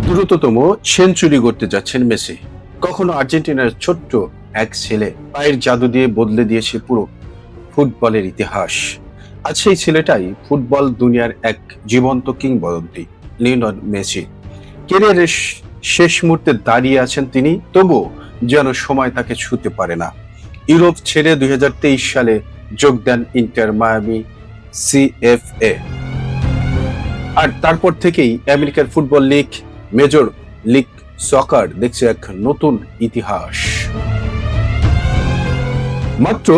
দ্রুততম সেঞ্চুরি করতে যাচ্ছেন মেসি। কখনো আর্জেন্টিনার ছোট্ট এক ছেলে পায়ের জাদু দিয়ে বদলে দিয়েছে পুরো ফুটবলের ইতিহাস। আজ সেই ছেলেটাই ফুটবল দুনিয়ার এক জীবন্ত কিংবদন্তি, লিওনেল মেসি। ক্যারিয়ারের শেষ মুহূর্তে দাঁড়িয়ে আছেন তিনি, তবুও যেন সময় তাকে ছুঁতে পারে না। ইউরোপ ছেড়ে 2023 সালে যোগ দেন ইন্টার মায়ামি সিএফএ, আর তারপর থেকেই আমেরিকার ফুটবল লিগ, মেজর লিগ সকার দেখছে এক নতুন ইতিহাস। মাত্র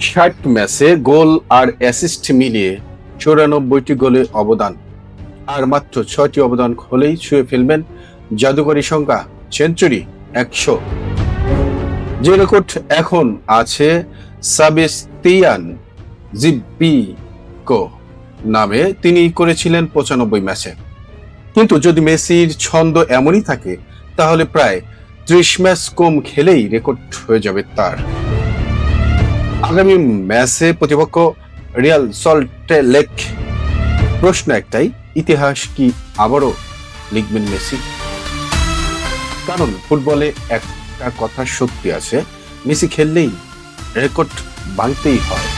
60 ম্যাচে গোল আর অ্যাসিস্ট মিলিয়ে 94টি গোলে অবদান, আর মাত্র 6টি অবদান হলেই ছুঁয়ে ফেলবেন জাদুকরী সংখ্যা সেঞ্চুরি 100, যে রেকর্ড এখন আছে সাবেস্তিয়ান জিপিকো নামে। তিনি করেছিলেন 95 ম্যাচে। কিন্তু যদি মেসির ছন্দ এমনই থাকে, তাহলে প্রায় 30 ম্যাচ কম খেলেই রেকর্ড হয়ে যাবে তার। আগামী ম্যাচে প্রতিপক্ষ রিয়াল সল্টে লেক। প্রশ্ন একটাই, ইতিহাস কি আবারও লিখবেন মেসি? কারণ ফুটবলে একটা কথা সত্যি আছে, মেসি খেললেই রেকর্ড ভাঙতেই হয়।